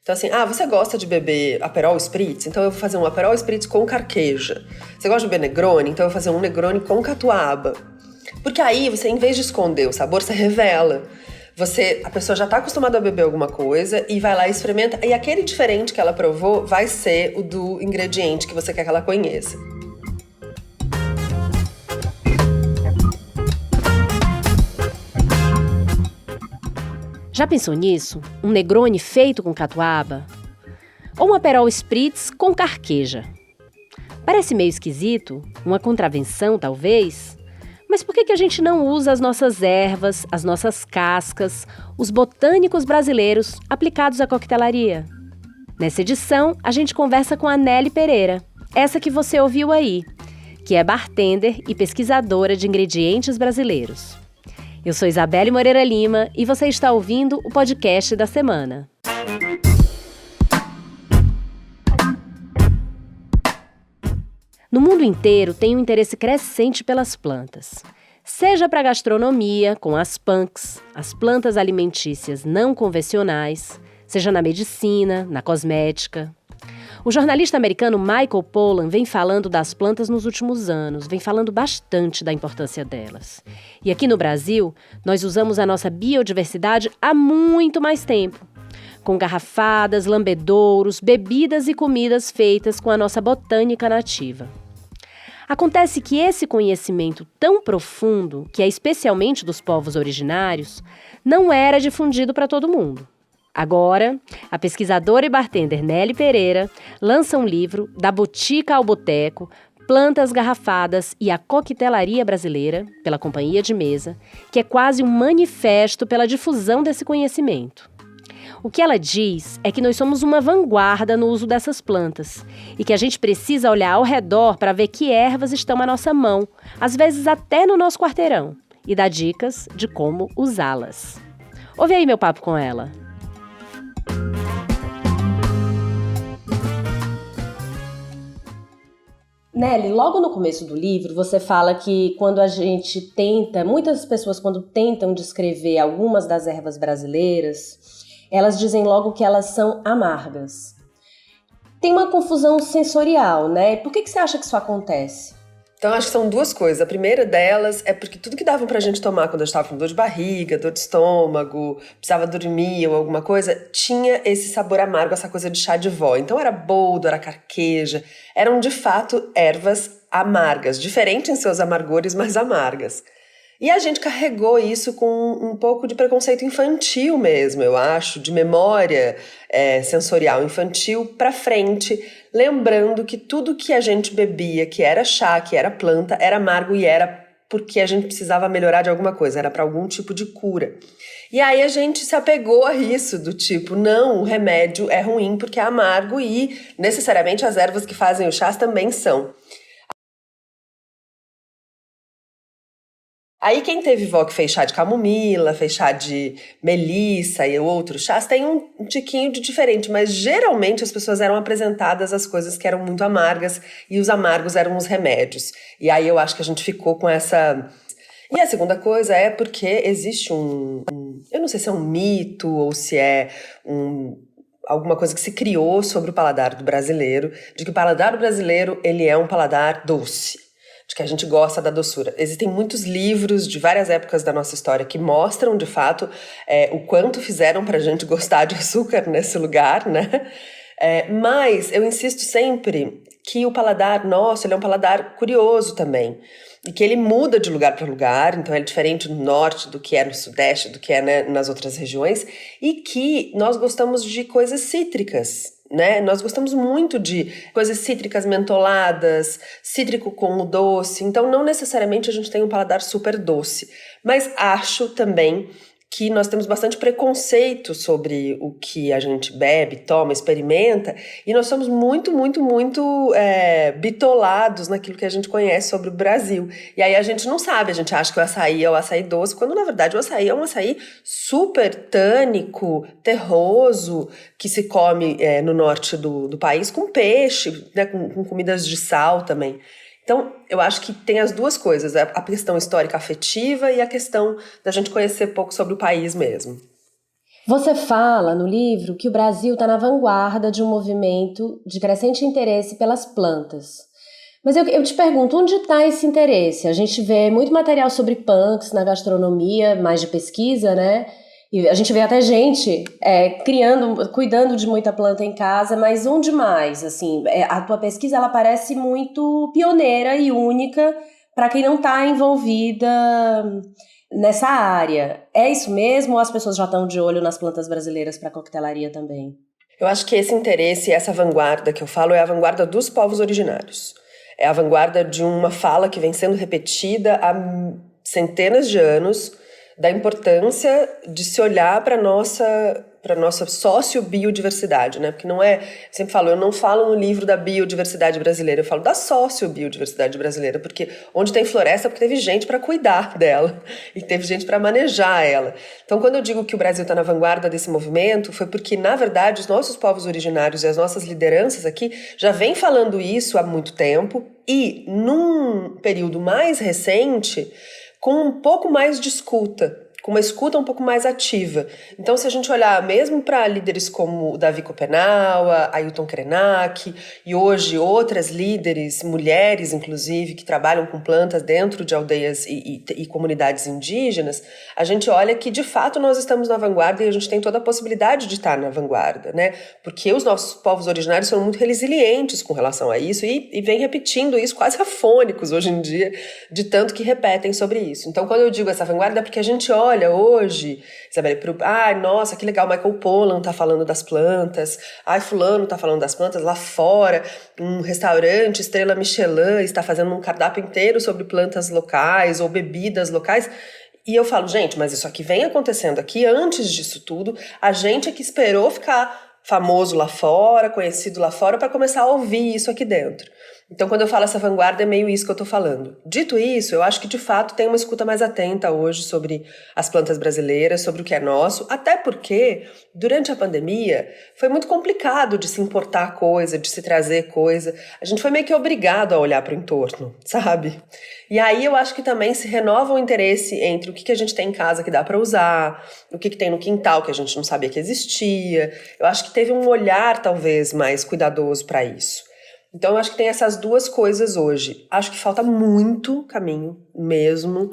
Então assim, você gosta de beber Aperol Spritz? Então eu vou fazer um Aperol Spritz com carqueja. Você gosta de beber Negroni? Então eu vou fazer um Negroni com catuaba. Porque aí você, em vez de esconder o sabor, você revela. A pessoa já está acostumada a beber alguma coisa e vai lá e experimenta. E aquele diferente que ela provou vai ser o do ingrediente que você quer que ela conheça. Já pensou nisso? Um Negroni feito com catuaba? Ou um Aperol Spritz com carqueja? Parece meio esquisito, uma contravenção talvez, mas por que a gente não usa as nossas ervas, as nossas cascas, os botânicos brasileiros aplicados à coquetelaria? Nessa edição, a gente conversa com a Nelly Pereira, essa que você ouviu aí, que é bartender e pesquisadora de ingredientes brasileiros. Eu sou Isabelle Moreira Lima e você está ouvindo o podcast da semana. No mundo inteiro tem um interesse crescente pelas plantas. Seja para a gastronomia, com as punks, as plantas alimentícias não convencionais, seja na medicina, na cosmética. O jornalista americano Michael Pollan vem falando das plantas nos últimos anos, vem falando bastante da importância delas. E aqui no Brasil, nós usamos a nossa biodiversidade há muito mais tempo, com garrafadas, lambedouros, bebidas e comidas feitas com a nossa botânica nativa. Acontece que esse conhecimento tão profundo, que é especialmente dos povos originários, não era difundido para todo mundo. Agora, a pesquisadora e bartender Nelly Pereira lança um livro Da Botica ao Boteco, Plantas Garrafadas e a Coquetelaria Brasileira, pela Companhia de Mesa, que é quase um manifesto pela difusão desse conhecimento. O que ela diz é que nós somos uma vanguarda no uso dessas plantas e que a gente precisa olhar ao redor para ver que ervas estão à nossa mão, às vezes até no nosso quarteirão, e dá dicas de como usá-las. Ouve aí meu papo com ela. Nelly, logo no começo do livro, você fala que quando a gente muitas pessoas quando tentam descrever algumas das ervas brasileiras, elas dizem logo que elas são amargas. Tem uma confusão sensorial, né? Por que você acha que isso acontece? Então, acho que são duas coisas. A primeira delas é porque tudo que davam pra gente tomar quando a gente estava com dor de barriga, dor de estômago, precisava dormir ou alguma coisa, tinha esse sabor amargo, essa coisa de chá de vó. Então, era boldo, era carqueja. Eram, de fato, ervas amargas, diferentes em seus amargores, mas amargas. E a gente carregou isso com um pouco de preconceito infantil mesmo, eu acho, de memória sensorial infantil pra frente, lembrando que tudo que a gente bebia, que era chá, que era planta, era amargo e era porque a gente precisava melhorar de alguma coisa, era para algum tipo de cura. E aí a gente se apegou a isso, do tipo, não, o remédio é ruim porque é amargo e necessariamente as ervas que fazem o chás também são. Aí quem teve vó que fez chá de camomila, fez chá de melissa e outros chás, tem um tiquinho de diferente, mas geralmente as pessoas eram apresentadas as coisas que eram muito amargas e os amargos eram os remédios. E aí eu acho que a gente ficou com essa... E a segunda coisa é porque existe eu não sei se é um mito ou se é alguma coisa que se criou sobre o paladar do brasileiro, de que o paladar do brasileiro ele é um paladar doce. De que a gente gosta da doçura. Existem muitos livros de várias épocas da nossa história que mostram, de fato, o quanto fizeram pra gente gostar de açúcar nesse lugar, né? Mas eu insisto sempre que o paladar nosso ele é um paladar curioso também. E que ele muda de lugar para lugar, então é diferente no norte do que é no sudeste, do que é, né, nas outras regiões. E que nós gostamos de coisas cítricas, né? Nós gostamos muito de coisas cítricas mentoladas, cítrico com o doce, então não necessariamente a gente tem um paladar super doce, mas acho também que nós temos bastante preconceito sobre o que a gente bebe, toma, experimenta, e nós somos muito bitolados naquilo que a gente conhece sobre o Brasil. E aí a gente não sabe, a gente acha que o açaí é o açaí doce, quando na verdade o açaí é um açaí super tânico, terroso, que se come no norte do país com peixe, né, com comidas de sal também. Então, eu acho que tem as duas coisas, a questão histórica afetiva e a questão da gente conhecer pouco sobre o país mesmo. Você fala no livro que o Brasil está na vanguarda de um movimento de crescente interesse pelas plantas. Mas eu te pergunto, onde está esse interesse? A gente vê muito material sobre punks na gastronomia, mais de pesquisa, né? E a gente vê até gente cuidando de muita planta em casa, mas onde mais? Assim, a tua pesquisa ela parece muito pioneira e única para quem não está envolvida nessa área. É isso mesmo ou as pessoas já estão de olho nas plantas brasileiras para coquetelaria também? Eu acho que esse interesse, essa vanguarda que eu falo, é a vanguarda dos povos originários. É a vanguarda de uma fala que vem sendo repetida há centenas de anos, da importância de se olhar para nossa sociobiodiversidade, né? Porque não é, eu sempre falo, eu não falo no livro da biodiversidade brasileira, eu falo da sociobiodiversidade brasileira, porque onde tem floresta é porque teve gente para cuidar dela e teve gente para manejar ela. Então, quando eu digo que o Brasil está na vanguarda desse movimento, foi porque, na verdade, os nossos povos originários e as nossas lideranças aqui já vêm falando isso há muito tempo e, num período mais recente, com um pouco mais de escuta, com uma escuta um pouco mais ativa. Então, se a gente olhar mesmo para líderes como o Davi Kopenawa, Ailton Krenak e hoje outras líderes, mulheres inclusive, que trabalham com plantas dentro de aldeias e comunidades indígenas, a gente olha que de fato nós estamos na vanguarda e a gente tem toda a possibilidade de estar na vanguarda, né? Porque os nossos povos originários são muito resilientes com relação a isso e vem repetindo isso quase afônicos hoje em dia, de tanto que repetem sobre isso. Então, quando eu digo essa vanguarda, é porque a gente olha hoje, Isabelle, nossa, que legal, Michael Pollan tá falando das plantas, fulano tá falando das plantas, lá fora, um restaurante, Estrela Michelin, está fazendo um cardápio inteiro sobre plantas locais ou bebidas locais. E eu falo, gente, mas isso aqui vem acontecendo aqui antes disso tudo, a gente é que esperou ficar famoso lá fora, conhecido lá fora, para começar a ouvir isso aqui dentro. Então, quando eu falo essa vanguarda, é meio isso que eu tô falando. Dito isso, eu acho que, de fato, tem uma escuta mais atenta hoje sobre as plantas brasileiras, sobre o que é nosso, até porque, durante a pandemia, foi muito complicado de se importar coisa, de se trazer coisa. A gente foi meio que obrigado a olhar para o entorno, sabe? E aí eu acho que também se renova o interesse entre o que a gente tem em casa que dá para usar, o que tem no quintal que a gente não sabia que existia. Eu acho que teve um olhar, talvez, mais cuidadoso para isso. Então, eu acho que tem essas duas coisas hoje. Acho que falta muito caminho mesmo.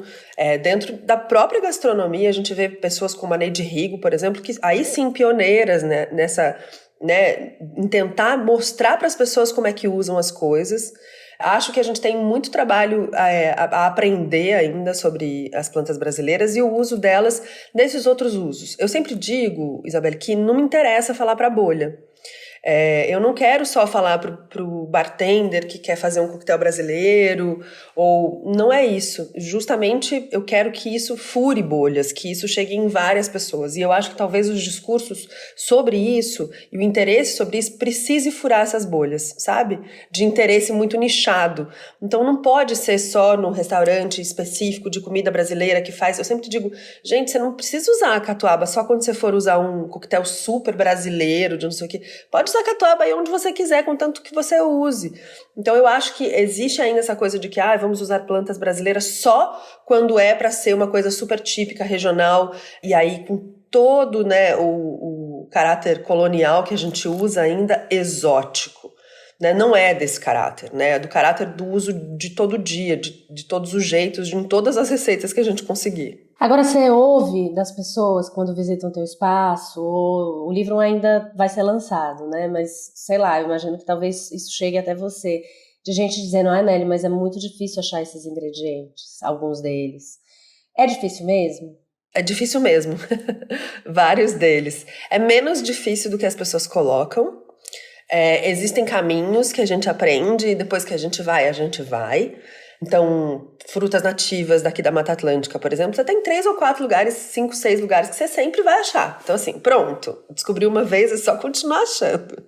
Dentro da própria gastronomia, a gente vê pessoas como a Neide Rigo, por exemplo, que aí sim pioneiras, né, nessa, né, em tentar mostrar para as pessoas como é que usam as coisas. Acho que a gente tem muito trabalho a aprender ainda sobre as plantas brasileiras e o uso delas nesses outros usos. Eu sempre digo, Isabelle, que não me interessa falar para a bolha. Eu não quero só falar pro bartender que quer fazer um coquetel brasileiro, ou não é isso. Justamente eu quero que isso fure bolhas, que isso chegue em várias pessoas. E eu acho que talvez os discursos sobre isso e o interesse sobre isso precise furar essas bolhas, sabe? De interesse muito nichado. Então não pode ser só no restaurante específico de comida brasileira que faz. Eu sempre digo, gente, você não precisa usar a catuaba só quando você for usar um coquetel super brasileiro, de não sei o quê. Pode usar catuaba aí onde você quiser, contanto que você use. Então eu acho que existe ainda essa coisa de que vamos usar plantas brasileiras só quando é para ser uma coisa super típica, regional, e aí com todo, né, o caráter colonial que a gente usa ainda exótico. Né? Não é desse caráter, né? É do caráter do uso de todo dia, de todos os jeitos, em todas as receitas que a gente conseguir. Agora, você ouve das pessoas quando visitam teu espaço, ou o livro ainda vai ser lançado, né? Mas, sei lá, eu imagino que talvez isso chegue até você, de gente dizendo, Nelly, mas é muito difícil achar esses ingredientes, alguns deles. É difícil mesmo? É difícil mesmo. Vários deles. É menos difícil do que as pessoas colocam. Existem caminhos que a gente aprende e depois que a gente vai. Então, frutas nativas daqui da Mata Atlântica, por exemplo, você tem 3 ou 4 lugares, 5, 6 lugares que você sempre vai achar. Então, assim, pronto, descobri uma vez, é só continuar achando.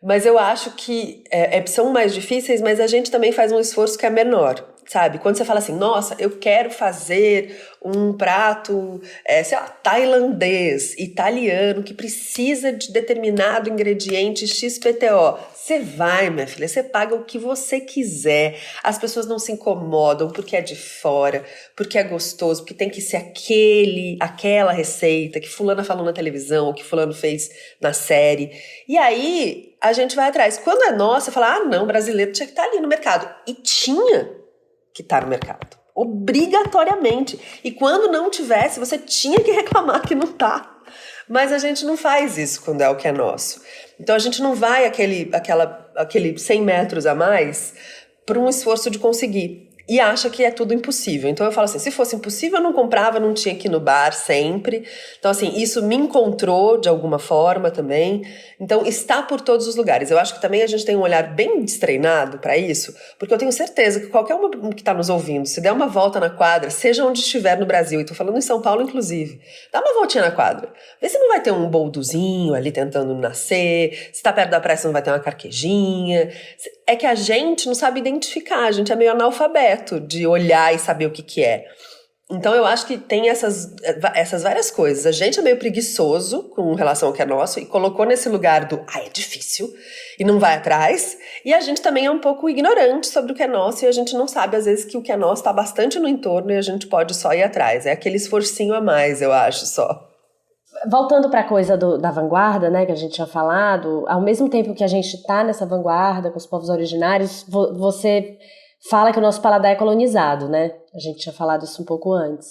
Mas eu acho que são mais difíceis, mas a gente também faz um esforço que é menor. sabe? Quando você fala assim, nossa, eu quero fazer um prato, sei lá, tailandês, italiano, que precisa de determinado ingrediente XPTO. Você vai, minha filha, você paga o que você quiser. As pessoas não se incomodam porque é de fora, porque é gostoso, porque tem que ser aquela receita que fulana falou na televisão, ou que fulano fez na série. E aí, a gente vai atrás. Quando é nossa, fala, não, brasileiro tinha que estar ali no mercado. E tinha que estar no mercado. Obrigatoriamente. E quando não tivesse, você tinha que reclamar que não tá. Mas a gente não faz isso quando é o que é nosso. Então a gente não vai aquele 100 metros a mais para um esforço de conseguir. E acha que é tudo impossível. Então eu falo assim, se fosse impossível eu não comprava, não tinha que ir no bar sempre. Então assim, isso me encontrou de alguma forma também. Então está por todos os lugares. Eu acho que também a gente tem um olhar bem destreinado para isso, porque eu tenho certeza que qualquer um que está nos ouvindo, se der uma volta na quadra, seja onde estiver no Brasil, e estou falando em São Paulo inclusive, dá uma voltinha na quadra. Vê se não vai ter um boldozinho ali tentando nascer, se está perto da praia se não vai ter uma carquejinha. É que a gente não sabe identificar, a gente é meio analfabeto de olhar e saber o que é. Então eu acho que tem essas várias coisas. A gente é meio preguiçoso com relação ao que é nosso e colocou nesse lugar do é difícil e não vai atrás. E a gente também é um pouco ignorante sobre o que é nosso e a gente não sabe às vezes que o que é nosso está bastante no entorno e a gente pode só ir atrás. É aquele esforcinho a mais, eu acho, só. Voltando para a coisa da vanguarda, né, que a gente tinha falado, ao mesmo tempo que a gente está nessa vanguarda com os povos originários, você fala que o nosso paladar é colonizado, né? A gente tinha falado isso um pouco antes.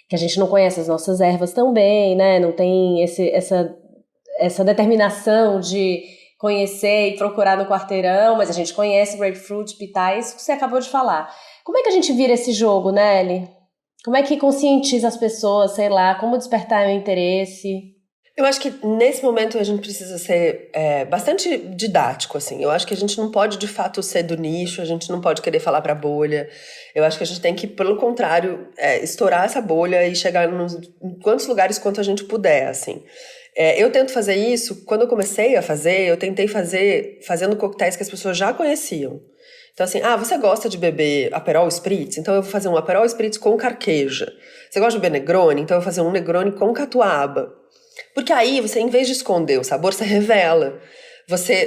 Que a gente não conhece as nossas ervas tão bem, né? Não tem essa determinação de conhecer e procurar no quarteirão, mas a gente conhece grapefruit, pitá, isso que você acabou de falar. Como é que a gente vira esse jogo, Nelly? Como é que conscientiza as pessoas, sei lá, como despertar o interesse? Eu acho que nesse momento a gente precisa ser bastante didático, assim. Eu acho que a gente não pode, de fato, ser do nicho, a gente não pode querer falar pra bolha. Eu acho que a gente tem que, pelo contrário, estourar essa bolha e chegar em quantos lugares quanto a gente puder, assim. Eu tento fazer isso, quando eu comecei a fazer, eu tentei fazer fazendo coquetéis que as pessoas já conheciam. Então assim, você gosta de beber Aperol Spritz? Então eu vou fazer um Aperol Spritz com carqueja. Você gosta de beber Negroni? Então eu vou fazer um Negroni com catuaba. Porque aí, você, em vez de esconder o sabor, você revela.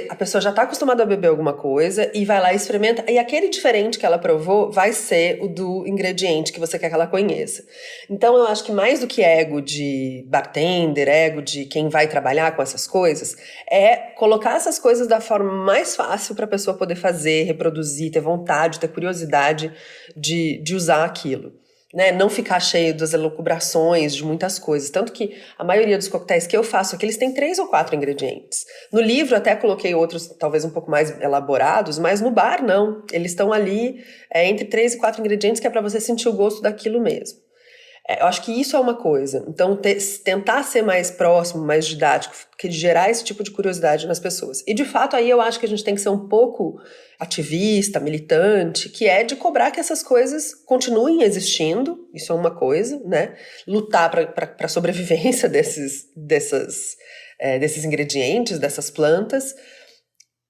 A pessoa já está acostumada a beber alguma coisa e vai lá e experimenta. E aquele diferente que ela provou vai ser o do ingrediente que você quer que ela conheça. Então, eu acho que mais do que ego de bartender, ego de quem vai trabalhar com essas coisas, é colocar essas coisas da forma mais fácil para a pessoa poder fazer, reproduzir, ter vontade, ter curiosidade de usar aquilo. Né, não ficar cheio das elucubrações de muitas coisas. Tanto que a maioria dos coquetéis que eu faço aqui, eles têm 3 ou 4 ingredientes. No livro até coloquei outros, talvez um pouco mais elaborados, mas no bar não. Eles estão ali entre 3 e 4 ingredientes, que é para você sentir o gosto daquilo mesmo. Eu acho que isso é uma coisa. Então, tentar ser mais próximo, mais didático, que gerar esse tipo de curiosidade nas pessoas. E, de fato, aí eu acho que a gente tem que ser um pouco ativista, militante, que é de cobrar que essas coisas continuem existindo. Isso é uma coisa, né? Lutar para a sobrevivência desses ingredientes, dessas plantas,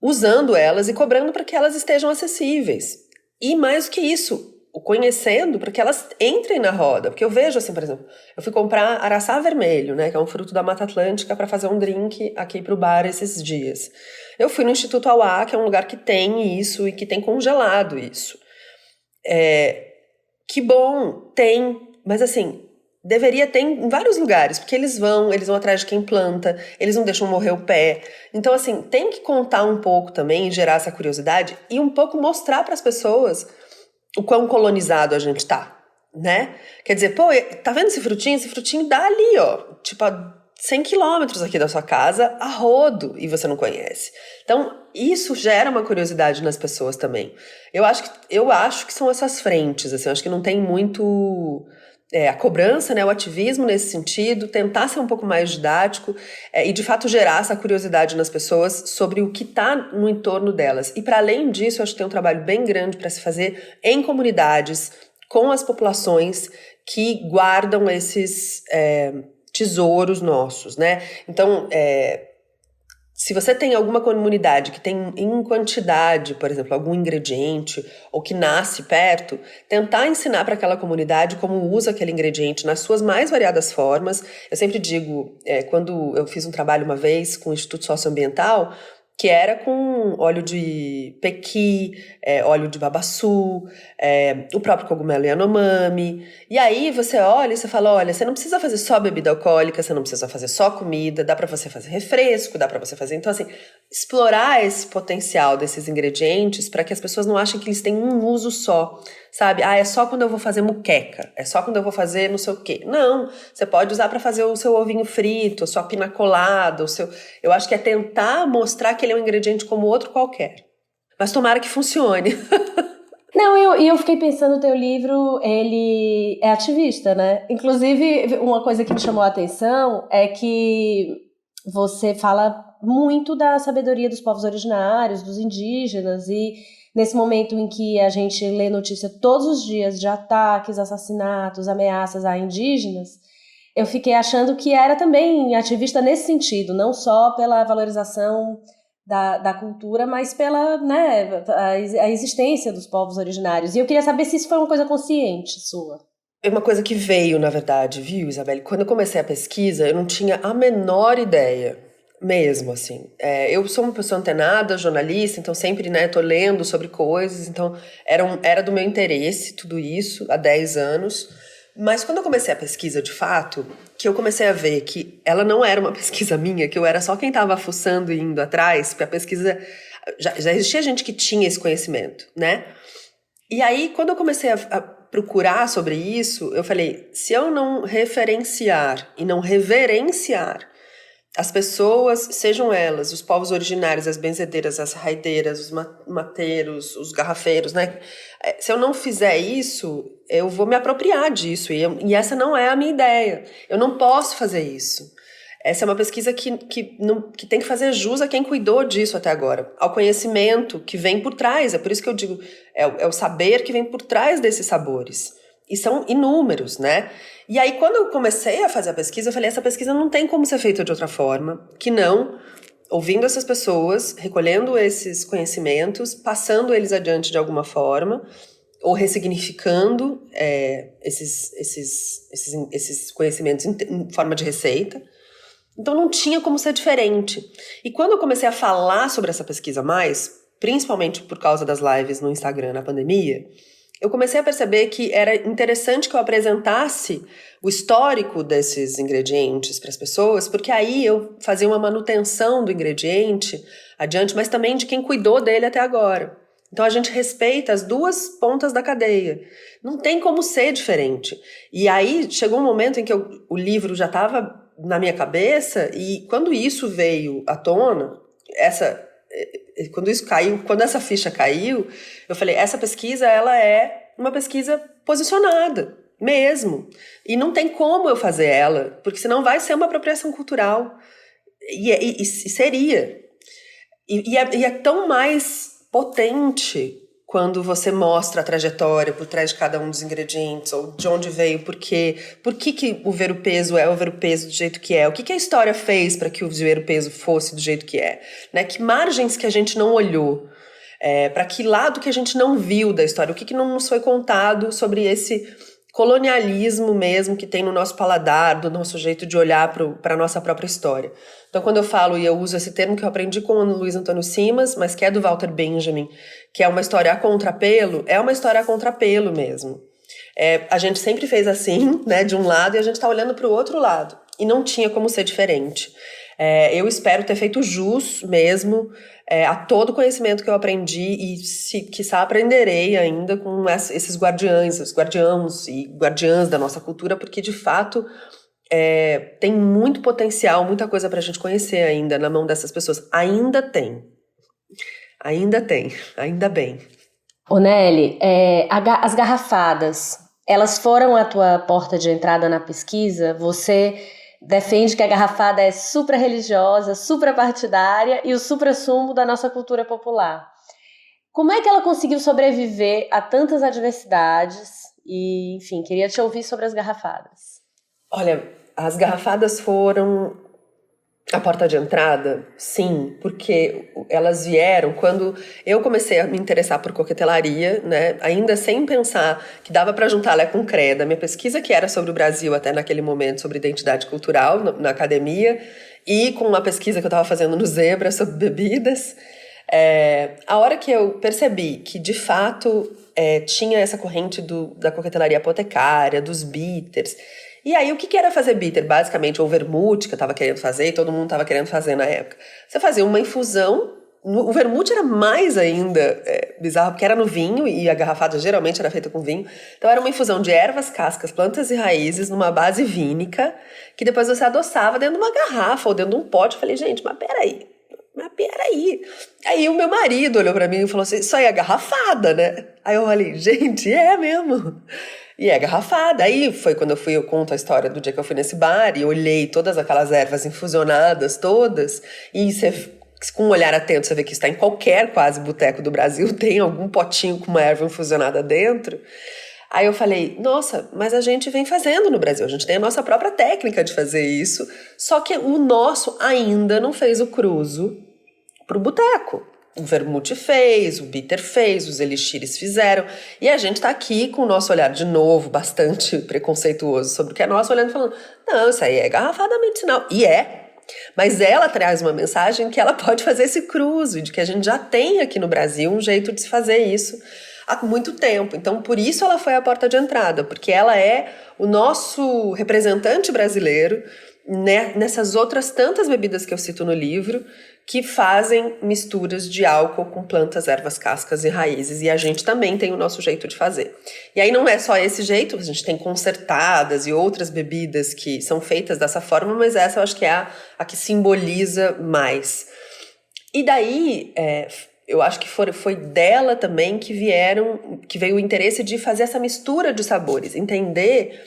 usando elas e cobrando para que elas estejam acessíveis. E, mais do que isso, o conhecendo para que elas entrem na roda. Porque eu vejo assim, por exemplo, eu fui comprar araçá vermelho, né, que é um fruto da Mata Atlântica, para fazer um drink aqui pro bar esses dias. Eu fui no Instituto Auá, que é um lugar que tem isso e que tem congelado isso. Que bom, tem, mas assim, deveria ter em vários lugares, porque eles vão atrás de quem planta, eles não deixam morrer o pé. Então, assim, tem que contar um pouco também, gerar essa curiosidade e um pouco mostrar para as pessoas o quão colonizado a gente tá, né? Quer dizer, tá vendo esse frutinho? Esse frutinho dá ali, ó, tipo a 100 quilômetros aqui da sua casa, a rodo, e você não conhece. Então, isso gera uma curiosidade nas pessoas também. Eu acho que são essas frentes, assim, eu acho que não tem muito a cobrança, né, o ativismo nesse sentido, tentar ser um pouco mais didático e, de fato, gerar essa curiosidade nas pessoas sobre o que está no entorno delas. E, para além disso, eu acho que tem um trabalho bem grande para se fazer em comunidades, com as populações que guardam esses tesouros nossos, né? Então, Se você tem alguma comunidade que tem em quantidade, por exemplo, algum ingrediente ou que nasce perto, tentar ensinar para aquela comunidade como usa aquele ingrediente nas suas mais variadas formas. Eu sempre digo, quando eu fiz um trabalho uma vez com o Instituto Socioambiental, que era com óleo de pequi, óleo de babaçu, o próprio cogumelo Yanomami. E aí você olha e você fala, olha, você não precisa fazer só bebida alcoólica, você não precisa fazer só comida, dá pra você fazer refresco, dá pra você fazer... Então, assim, explorar esse potencial desses ingredientes para que as pessoas não achem que eles têm um uso só, sabe? É só quando eu vou fazer muqueca, é só quando eu vou fazer não sei o quê. Não, você pode usar para fazer o seu ovinho frito, a sua pina colada, eu acho que é tentar mostrar que ele é um ingrediente como outro qualquer. Mas tomara que funcione. Não, eu fiquei pensando, o teu livro, ele é ativista, né? Inclusive, uma coisa que me chamou a atenção é que você fala muito da sabedoria dos povos originários, dos indígenas, e nesse momento em que a gente lê notícia todos os dias de ataques, assassinatos, ameaças a indígenas, eu fiquei achando que era também ativista nesse sentido, não só pela valorização da cultura, mas pela, né, a existência dos povos originários. E eu queria saber se isso foi uma coisa consciente sua. É uma coisa que veio, na verdade, viu, Isabelle? Quando eu comecei a pesquisa, eu não tinha a menor ideia, mesmo, assim. Eu sou uma pessoa antenada, jornalista, então sempre, né, tô lendo sobre coisas, então era do meu interesse tudo isso, há 10 anos. Mas quando eu comecei a pesquisa, de fato, que eu comecei a ver que ela não era uma pesquisa minha, que eu era só quem estava fuçando e indo atrás, porque a pesquisa... Já existia gente que tinha esse conhecimento, né? E aí, quando eu comecei a procurar sobre isso, eu falei, se eu não referenciar e não reverenciar as pessoas, sejam elas os povos originários, as benzedeiras, as raideiras, os mateiros, os garrafeiros, né? Se eu não fizer isso, eu vou me apropriar disso, e essa não é a minha ideia. Eu não posso fazer isso. Essa é uma pesquisa que tem que fazer jus a quem cuidou disso até agora, ao conhecimento que vem por trás. É por isso que eu digo, é o saber que vem por trás desses sabores. E são inúmeros, né? E aí, quando eu comecei a fazer a pesquisa, eu falei, essa pesquisa não tem como ser feita de outra forma, que não ouvindo essas pessoas, recolhendo esses conhecimentos, passando eles adiante de alguma forma, ou ressignificando esses conhecimentos em forma de receita. Então não tinha como ser diferente. E quando eu comecei a falar sobre essa pesquisa mais, principalmente por causa das lives no Instagram na pandemia, eu comecei a perceber que era interessante que eu apresentasse o histórico desses ingredientes para as pessoas, porque aí eu fazia uma manutenção do ingrediente adiante, mas também de quem cuidou dele até agora. Então a gente respeita as duas pontas da cadeia. Não tem como ser diferente. E aí chegou um momento em que o livro já estava na minha cabeça, e quando isso veio à tona, quando isso caiu, quando essa ficha caiu, eu falei, essa pesquisa, ela é uma pesquisa posicionada, mesmo. E não tem como eu fazer ela, porque senão vai ser uma apropriação cultural. E seria. E é tão mais potente quando você mostra a trajetória por trás de cada um dos ingredientes, ou de onde veio, por quê, por que o ver-o-peso é o ver-o-peso do jeito que é, o que a história fez para que o ver-o-peso fosse do jeito que é, né? Que margens que a gente não olhou, para que lado que a gente não viu da história, o que não nos foi contado sobre esse colonialismo mesmo que tem no nosso paladar, do nosso jeito de olhar para a nossa própria história. Então, quando eu falo, e eu uso esse termo que eu aprendi com o Luiz Antônio Simas, mas que é do Walter Benjamin, que é uma história a contrapelo, é uma história a contrapelo mesmo. A gente sempre fez assim, né, de um lado, e a gente está olhando para o outro lado. E não tinha como ser diferente. Eu espero ter feito jus mesmo a todo o conhecimento que eu aprendi e, quiçá, aprenderei ainda com esses guardiães, os guardiãos e guardiãs da nossa cultura, porque, de fato, tem muito potencial, muita coisa para a gente conhecer ainda na mão dessas pessoas. Ainda tem, ainda bem. Ô Nelly, as garrafadas, elas foram a tua porta de entrada na pesquisa? Você defende que a garrafada é supra-religiosa, supra-partidária e o supra-sumo da nossa cultura popular. Como é que ela conseguiu sobreviver a tantas adversidades? E, enfim, queria te ouvir sobre as garrafadas. Olha, as garrafadas foram A porta de entrada, sim, porque elas vieram quando eu comecei a me interessar por coquetelaria, né? Ainda sem pensar que dava para juntar Lé com Cré, da minha pesquisa que era sobre o Brasil até naquele momento, sobre identidade cultural na academia, e com uma pesquisa que eu estava fazendo no Zebra sobre bebidas. A hora que eu percebi que, de fato, tinha essa corrente da coquetelaria apotecária, dos bitters. E aí, o que era fazer bitter? Basicamente, ou vermute, que eu tava querendo fazer, e todo mundo tava querendo fazer na época. Você fazia uma infusão, o vermute era mais ainda bizarro, porque era no vinho, e a garrafada geralmente era feita com vinho. Então, era uma infusão de ervas, cascas, plantas e raízes, numa base vínica, que depois você adoçava dentro de uma garrafa, ou dentro de um pote. Eu falei, gente, mas peraí. Aí o meu marido olhou pra mim e falou assim, isso aí é garrafada, né? Aí eu falei, gente, é mesmo. E é garrafada. Aí foi quando eu conto a história do dia que eu fui nesse bar e olhei todas aquelas ervas infusionadas todas. E você, com um olhar atento, você vê que está em qualquer quase boteco do Brasil, tem algum potinho com uma erva infusionada dentro. Aí eu falei, nossa, mas a gente vem fazendo no Brasil, a gente tem a nossa própria técnica de fazer isso, só que o nosso ainda não fez o cruzo pro boteco. O vermute fez, o bitter fez, os elixires fizeram, e a gente tá aqui com o nosso olhar de novo, bastante preconceituoso sobre o que é nosso, olhando e falando, não, isso aí é garrafada medicinal, e mas ela traz uma mensagem que ela pode fazer esse cruzo, de que a gente já tem aqui no Brasil um jeito de se fazer isso há muito tempo. Então, por isso ela foi a porta de entrada, porque ela é o nosso representante brasileiro, né, nessas outras tantas bebidas que eu cito no livro, que fazem misturas de álcool com plantas, ervas, cascas e raízes. E a gente também tem o nosso jeito de fazer. E aí não é só esse jeito, a gente tem concertadas e outras bebidas que são feitas dessa forma, mas essa eu acho que é a que simboliza mais. E daí, eu acho que foi dela também que veio o interesse de fazer essa mistura de sabores, entender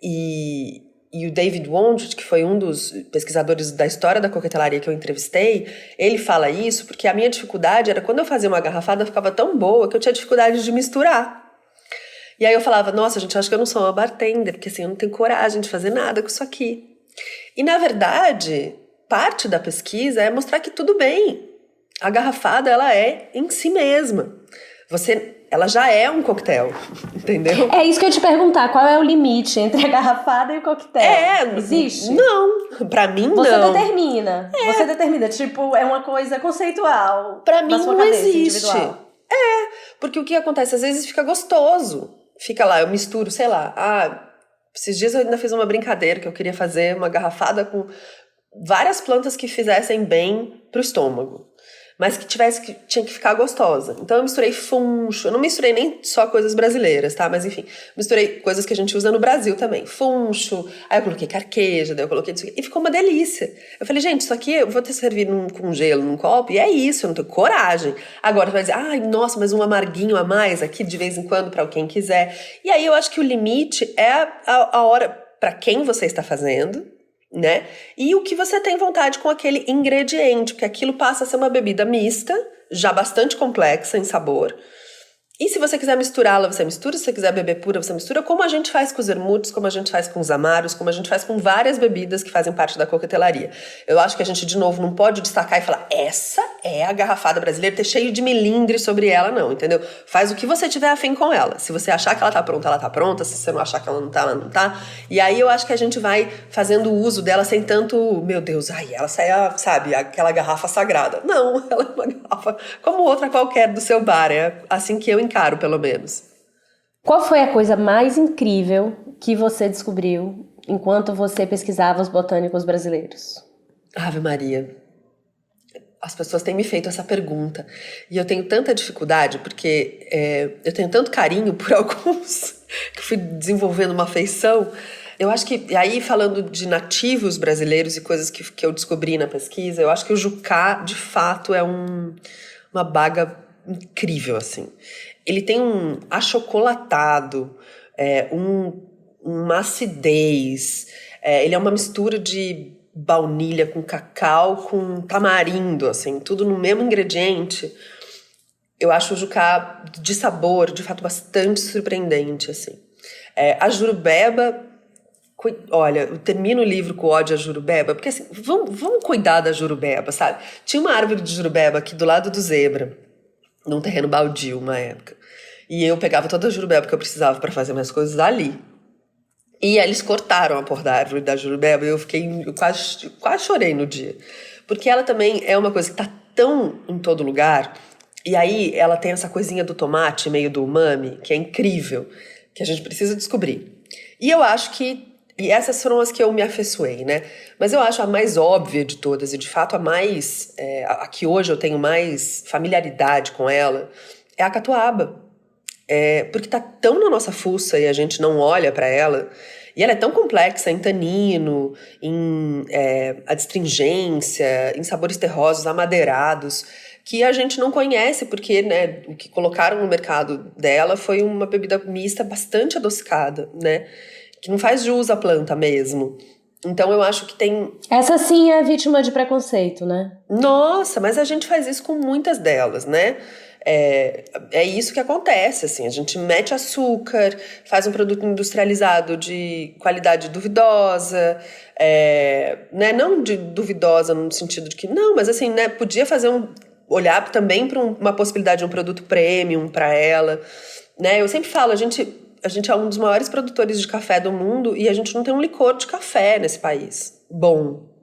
e o David Wondrich, que foi um dos pesquisadores da história da coquetelaria que eu entrevistei, ele fala isso porque a minha dificuldade era quando eu fazia uma garrafada, ficava tão boa que eu tinha dificuldade de misturar. E aí eu falava, nossa, gente, acho que eu não sou uma bartender, porque assim, eu não tenho coragem de fazer nada com isso aqui. E na verdade, parte da pesquisa é mostrar que tudo bem. A garrafada, ela é em si mesma. Ela já é um coquetel, entendeu? É isso que eu ia te perguntar, qual é o limite entre a garrafada e o coquetel? Existe? Não, pra mim Você não. Você determina, tipo, é uma coisa conceitual. Pra mim sua não cabeça, existe. Individual. Porque o que acontece, às vezes fica gostoso. Fica lá, eu misturo, sei lá, esses dias eu ainda fiz uma brincadeira que eu queria fazer uma garrafada com várias plantas que fizessem bem pro estômago. Mas tinha que ficar gostosa. Então eu misturei funcho, eu não misturei nem só coisas brasileiras, tá? Mas enfim, misturei coisas que a gente usa no Brasil também. Funcho, aí eu coloquei carqueja, daí eu coloquei isso aqui, e ficou uma delícia. Eu falei, gente, isso aqui eu vou ter que servir com gelo num copo, e é isso, eu não tenho coragem. Agora vai dizer, ai, nossa, mas um amarguinho a mais aqui de vez em quando para quem quiser. E aí eu acho que o limite é a hora para quem você está fazendo, né? E o que você tem vontade com aquele ingrediente, porque aquilo passa a ser uma bebida mista, já bastante complexa em sabor. E se você quiser misturá-la, você mistura. Se você quiser beber pura, você mistura. Como a gente faz com os vermutes, como a gente faz com os amaros, como a gente faz com várias bebidas que fazem parte da coquetelaria. Eu acho que a gente, de novo, não pode destacar e falar essa é a garrafada brasileira, ter cheio de milindre sobre ela, não, entendeu? Faz o que você tiver afim com ela. Se você achar que ela tá pronta. Se você não achar que ela não tá. E aí eu acho que a gente vai fazendo uso dela sem tanto, meu Deus, ela sai, sabe, aquela garrafa sagrada. Não, ela é uma garrafa como outra qualquer do seu bar. É assim que eu encaro, pelo menos. Qual foi a coisa mais incrível que você descobriu enquanto você pesquisava os botânicos brasileiros? Ave Maria. As pessoas têm me feito essa pergunta. E eu tenho tanta dificuldade, porque eu tenho tanto carinho por alguns que fui desenvolvendo uma afeição. Eu acho que, aí falando de nativos brasileiros e coisas que eu descobri na pesquisa, eu acho que o Jucá, de fato, é uma baga incrível, assim. Ele tem um achocolatado, uma acidez, ele é uma mistura de baunilha com cacau, com tamarindo, assim, tudo no mesmo ingrediente. Eu acho o Jucá de sabor, de fato, bastante surpreendente, assim. A Jurubeba Olha, eu termino o livro com ódio à jurubeba, porque assim, vamos cuidar da jurubeba, sabe? Tinha uma árvore de jurubeba aqui do lado do Zebra, num terreno baldio, uma época. E eu pegava toda a jurubeba que eu precisava para fazer minhas coisas ali. E aí eles cortaram a porra da árvore da jurubeba e eu quase chorei no dia. Porque ela também é uma coisa que tá tão em todo lugar, e aí ela tem essa coisinha do tomate, meio do umami, que é incrível, que a gente precisa descobrir. E eu acho que e essas foram as que eu me afeiçoei, né? Mas eu acho a mais óbvia de todas, e de fato a mais, a que hoje eu tenho mais familiaridade com ela, é a catuaba. Porque tá tão na nossa fuça e a gente não olha para ela, e ela é tão complexa em tanino, em adstringência, em sabores terrosos, amadeirados, que a gente não conhece, porque, né, o que colocaram no mercado dela foi uma bebida mista bastante adocicada, né? Que não faz jus à planta mesmo. Então eu acho que tem... Essa sim é vítima de preconceito, né? Nossa, mas a gente faz isso com muitas delas, né? É isso que acontece, assim, a gente mete açúcar, faz um produto industrializado de qualidade duvidosa, né? Não de duvidosa no sentido de que, não, mas assim, né? Podia fazer olhar também para uma possibilidade de um produto premium para ela, né? Eu sempre falo, a gente é um dos maiores produtores de café do mundo e a gente não tem um licor de café nesse país bom.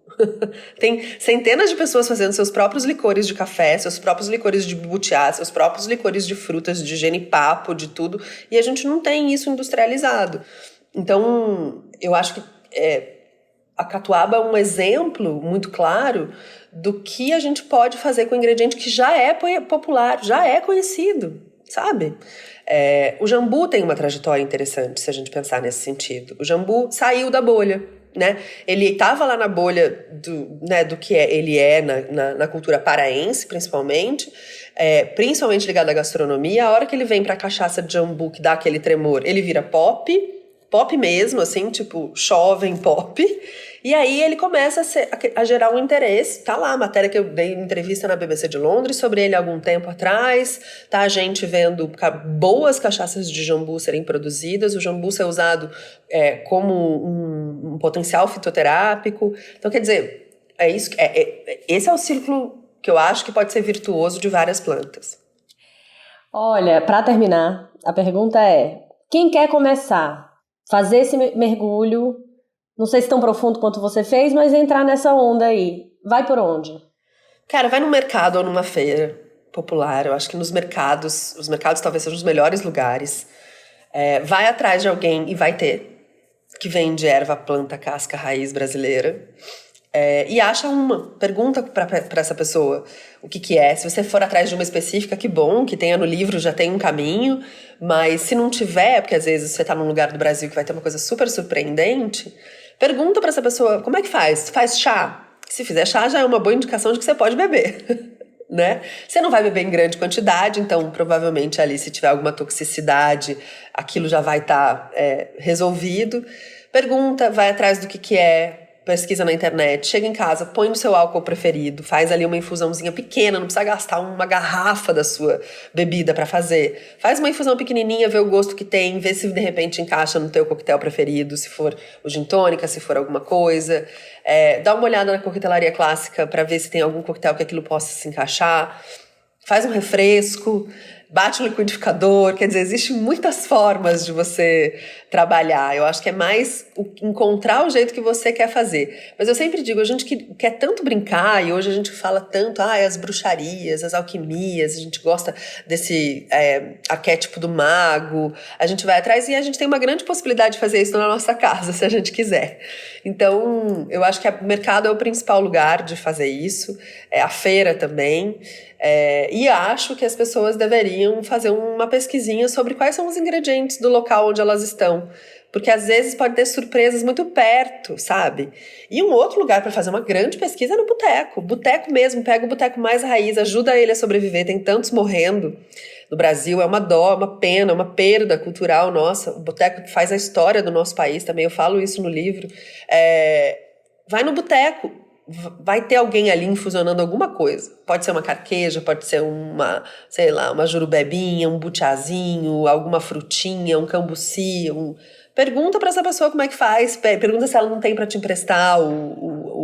Tem centenas de pessoas fazendo seus próprios licores de café, seus próprios licores de butiá, seus próprios licores de frutas, de genipapo, de tudo, e a gente não tem isso industrializado. Então, eu acho que a catuaba é um exemplo muito claro do que a gente pode fazer com um ingrediente que já é popular, já é conhecido, sabe? O jambu tem uma trajetória interessante, se a gente pensar nesse sentido. O jambu saiu da bolha, né? Ele estava lá na bolha do que ele é na cultura paraense, principalmente ligado à gastronomia. A hora que ele vem para a cachaça de jambu, que dá aquele tremor, ele vira pop mesmo, assim, tipo, jovem pop. E aí ele começa a gerar um interesse. Tá lá a matéria que eu dei entrevista na BBC de Londres sobre ele há algum tempo atrás. Tá a gente vendo boas cachaças de jambu serem produzidas, o jambu ser usado como um potencial fitoterápico. Então, quer dizer, esse é o círculo que eu acho que pode ser virtuoso de várias plantas. Olha, para terminar, a pergunta é: quem quer começar? Fazer esse mergulho, não sei se tão profundo quanto você fez, mas entrar nessa onda aí. Vai por onde? Cara, vai no mercado ou numa feira popular. Eu acho que os mercados talvez sejam os melhores lugares. Vai atrás de alguém, e vai ter, que vende erva, planta, casca, raiz brasileira. E acha pergunta para essa pessoa o que é. Se você for atrás de uma específica, que bom, que tenha no livro, já tem um caminho, mas se não tiver, porque às vezes você está num lugar do Brasil que vai ter uma coisa super surpreendente, pergunta para essa pessoa, como é que faz? Faz chá? Se fizer chá, já é uma boa indicação de que você pode beber, né? Você não vai beber em grande quantidade, então provavelmente ali, se tiver alguma toxicidade, aquilo já vai estar resolvido. Pergunta, vai atrás do que é, pesquisa na internet, chega em casa, põe no seu álcool preferido, faz ali uma infusãozinha pequena, não precisa gastar uma garrafa da sua bebida para fazer. Faz uma infusão pequenininha, vê o gosto que tem, vê se de repente encaixa no teu coquetel preferido, se for o gin tônica, se for alguma coisa. Dá uma olhada na coquetelaria clássica para ver se tem algum coquetel que aquilo possa se encaixar. Faz um refresco, bate no liquidificador, quer dizer, existem muitas formas de você trabalhar. Eu acho que é mais encontrar o jeito que você quer fazer. Mas eu sempre digo, a gente quer tanto brincar, e hoje a gente fala tanto, as bruxarias, as alquimias, a gente gosta desse arquétipo do mago, a gente vai atrás e a gente tem uma grande possibilidade de fazer isso na nossa casa, se a gente quiser. Então, eu acho que o mercado é o principal lugar de fazer isso, a feira também. E acho que as pessoas deveriam fazer uma pesquisinha sobre quais são os ingredientes do local onde elas estão. Porque às vezes pode ter surpresas muito perto, sabe? E um outro lugar para fazer uma grande pesquisa é no boteco. Boteco mesmo, pega o boteco mais raiz, ajuda ele a sobreviver. Tem tantos morrendo no Brasil, é uma dó, uma pena, uma perda cultural nossa. O boteco faz a história do nosso país também, eu falo isso no livro. Vai no boteco. Vai ter alguém ali infusionando alguma coisa. Pode ser uma carqueja, pode ser uma jurubebinha, um butiazinho, alguma frutinha, um cambuci, Pergunta para essa pessoa como é que faz, pergunta se ela não tem para te emprestar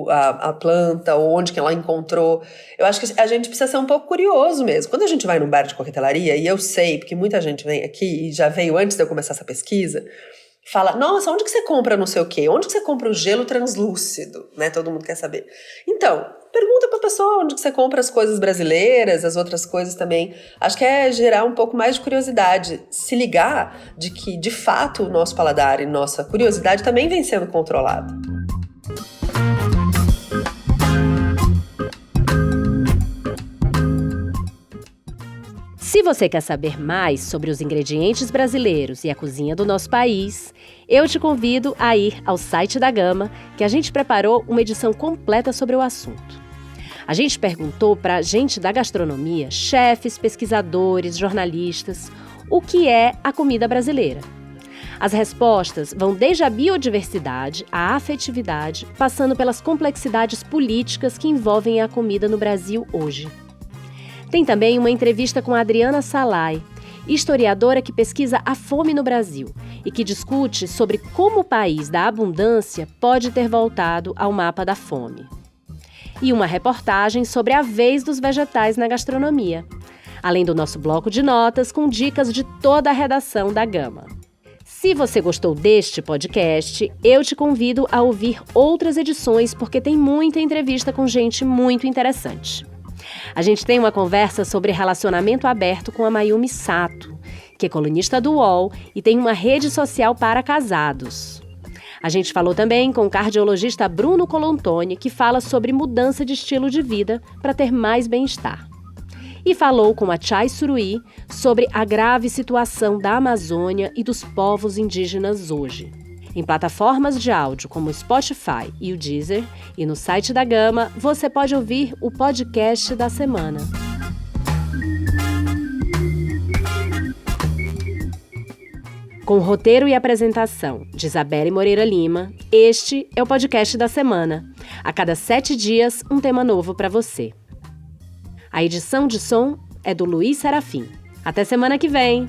a planta, ou onde que ela encontrou. Eu acho que a gente precisa ser um pouco curioso mesmo. Quando a gente vai num bar de coquetelaria, e eu sei, porque muita gente vem aqui, e já veio antes de eu começar essa pesquisa, fala, nossa, onde que você compra não sei o quê? Onde que você compra o gelo translúcido? Né? Todo mundo quer saber. Então, pergunta pra pessoa onde que você compra as coisas brasileiras, as outras coisas também. Acho que é gerar um pouco mais de curiosidade. Se ligar de que, de fato, o nosso paladar e nossa curiosidade também vem sendo controlado. Se você quer saber mais sobre os ingredientes brasileiros e a cozinha do nosso país, eu te convido a ir ao site da Gama, que a gente preparou uma edição completa sobre o assunto. A gente perguntou para gente da gastronomia, chefes, pesquisadores, jornalistas, o que é a comida brasileira. As respostas vão desde a biodiversidade, à afetividade, passando pelas complexidades políticas que envolvem a comida no Brasil hoje. Tem também uma entrevista com a Adriana Salai, historiadora que pesquisa a fome no Brasil e que discute sobre como o país da abundância pode ter voltado ao mapa da fome. E uma reportagem sobre a vez dos vegetais na gastronomia, além do nosso bloco de notas com dicas de toda a redação da Gama. Se você gostou deste podcast, eu te convido a ouvir outras edições porque tem muita entrevista com gente muito interessante. A gente tem uma conversa sobre relacionamento aberto com a Mayumi Sato, que é colunista do UOL e tem uma rede social para casados. A gente falou também com o cardiologista Bruno Colontoni, que fala sobre mudança de estilo de vida para ter mais bem-estar. E falou com a Chay Suruí sobre a grave situação da Amazônia e dos povos indígenas hoje. Em plataformas de áudio como o Spotify e o Deezer, e no site da Gama, você pode ouvir o podcast da semana. Com roteiro e apresentação de Isabelle Moreira Lima, este é o podcast da semana. A cada 7 dias, um tema novo para você. A edição de som é do Luiz Serafim. Até semana que vem!